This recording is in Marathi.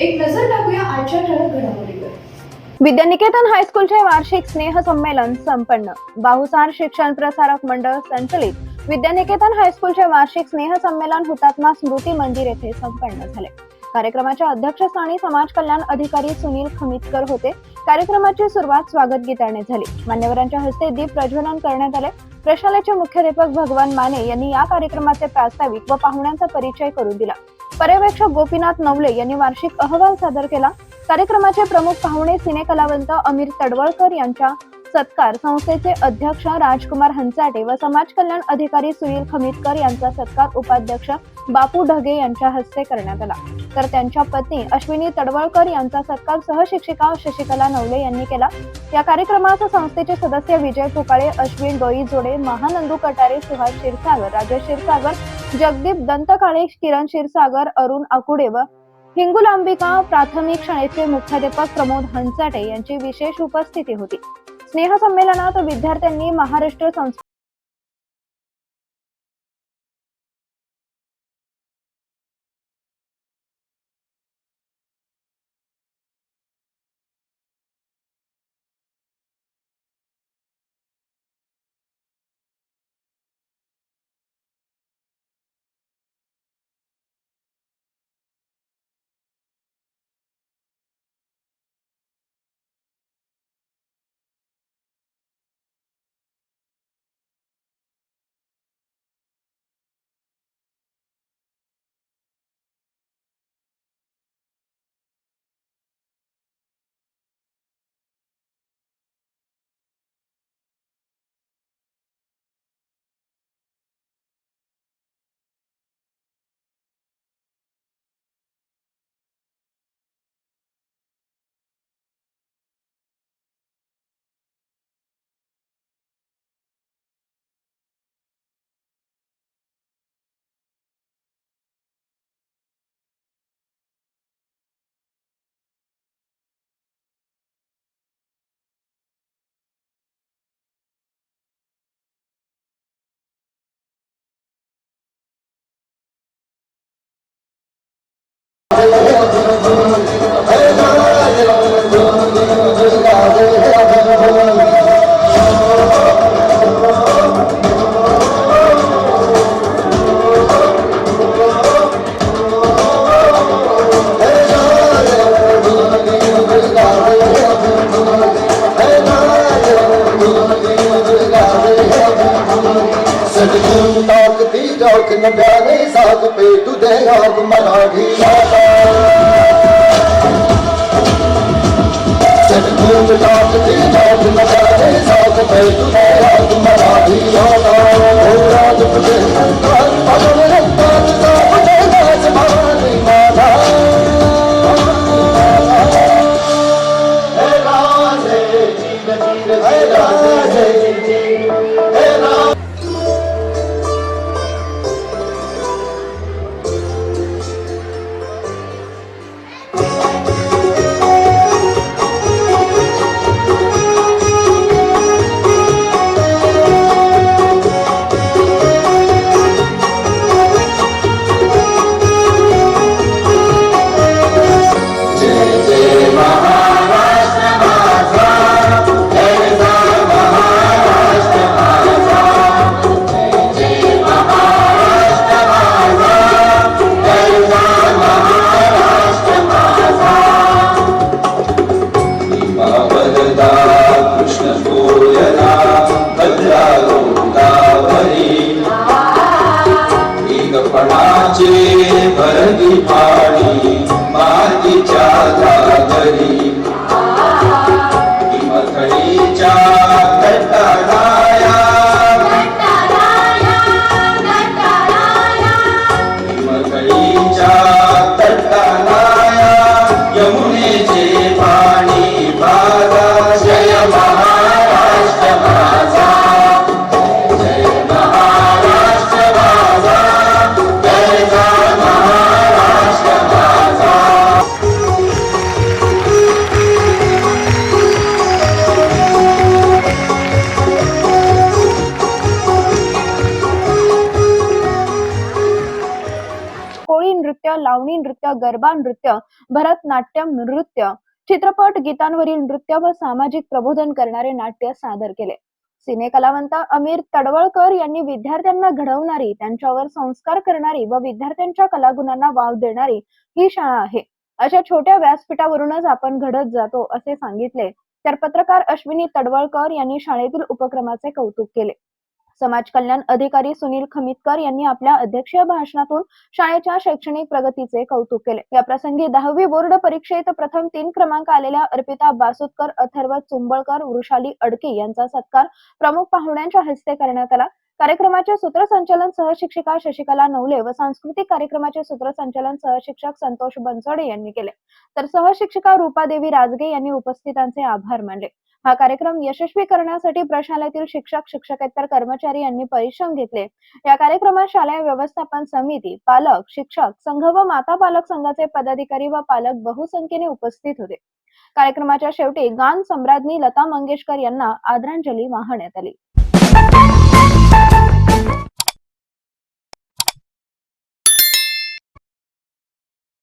एक नजर टाकूया आजच्या ठळक घडामोडीवर। विद्यानिकेतन हायस्कूलचे वार्षिक स्नेह संमेलन संपन्न। बाहुसार शिक्षण प्रसारक मंडळ संचलित विद्यानिकेतन हायस्कूलचे वार्षिक स्नेह संमेलन हुतात्मा स्मृती मंदिर येथे संपन्न झाले। कार्यक्रमाच्या अध्यक्षस्थानी समाज कल्याण अधिकारी सुनील खमितकर होते। कार्यक्रमाची सुरुवात स्वागत गीताने झाली। मान्यवरांच्या हस्ते दीप प्रज्वलन करण्यात आले। प्रशालेचे मुख्याध्यापक भगवान माने यांनी या कार्यक्रमाचे प्रास्ताविक व पाहुण्यांचा परिचय करून दिला। पर्यवेक्षक गोपीनाथ नवले यांनी वार्षिक अहवाल सादर केला। कार्यक्रमाचे प्रमुख पाहुणे सिने कलावंत अमीर तडवळकर यांच्या सत्कार, संस्थेचे अध्यक्ष राजकुमार हंचाटे व समाज कल्याण अधिकारी सुनील खमितकर यांचा सत्कार उपाध्यक्ष बापू ढगे यांच्या हस्ते करण्यात आला। तर त्यांच्या पत्नी अश्विनी तडवळकर यांचा सत्कार सहशिक्षिका शशिकला नवले यांनी केला। या कार्यक्रमात संस्थेचे सदस्य विजय फुकाळे, अश्विन डोईजोडे, महानंदू कटारे, सुहास क्षीरसागर, राजेश क्षीरसागर, जगदीप दंतकाळे, किरण क्षीरसागर, अरुण आकुडे व हिंगुलांबिका प्राथमिक शाळेचे मुख्याध्यापक प्रमोद हंचाटे यांची विशेष उपस्थिती होती। स्नेह संमेलनात विद्यार्थ्यांनी महाराष्ट्र संस्कृती चौक न प्यारे साथ पे तुझे याद मराठी आता सतगुरु चौक न प्यारे साथ पे तुझे याद मराठी आता ओ राज तुझे संतान पवन रंतान साथ पे नाच मारी माता हे राधे जीव जीव हे राधे हे राधे भरगी पाणी मातीच्या जागरी मखणीच्या गटाराया मखणीच्या तटाराया यमुनेचे पाणी भागा जय महाराष्ट्र माझा जय महाराष्ट्र माझा जय महाराष्ट्र माझा नृत्य, लावणी नृत्य, गरबा नृत्य, भरतनाट्यम नृत्य, चित्रपट गीतांवरील नृत्य व सामाजिक प्रबोधन करणारे नाट्य सादर केले. सिने कलावंत अमीर तडवळकर यांनी विद्यार्थ्यांना घडवणारी, त्यांच्यावर संस्कार करणारी व विद्यार्थ्यांच्या कलागुणांना वाव देणारी ही शाळा आहे. अशा छोट्या व्यासपीठावरूनच आपण घडत जातो असे सांगितले. तर पत्रकार अश्विनी तडवळकर यांनी शाळेतील उपक्रमाचे कौतुक केले. समाज कल्याण अधिकारी सुनील खमितकर यांनी आपल्या अध्यक्षीय भाषणातून शाळेच्या शैक्षणिक प्रगतीचे कौतुक केले. या प्रसंगी 10वी बोर्ड परीक्षेत प्रथम 3 क्रमांक आलेल्या अर्पिता बासुतकर, अथर्व चुंबळकर, वृषाली अडके यांचा सत्कार प्रमुख पाहुण्यांच्या हस्ते करण्यात आला. कार्यक्रमाचे सूत्रसंचालन सहशिक्षिका शशिकला नवले व सांस्कृतिक कार्यक्रमाचे सूत्रसंचालन सहशिक्षक संतोष बनसोडे यांनी केले. तर सहशिक्षिका रूपादेवी राजगे यांनी उपस्थितांचे आभार मानले. हा कार्यक्रम यशस्वी करण्यासाठी प्रशालेतील शिक्षक, शिक्षकेतर कर्मचारी यांनी परिश्रम घेतले. या कार्यक्रमात शालेय व्यवस्थापन समिती, पालक, शिक्षक संघ व माता पालक संघाचे पदाधिकारी व पालक बहुसंख्येने उपस्थित होते. कार्यक्रमाच्या शेवटी गान सम्राज्ञी लता मंगेशकर यांना आदरांजली वाहण्यात आली.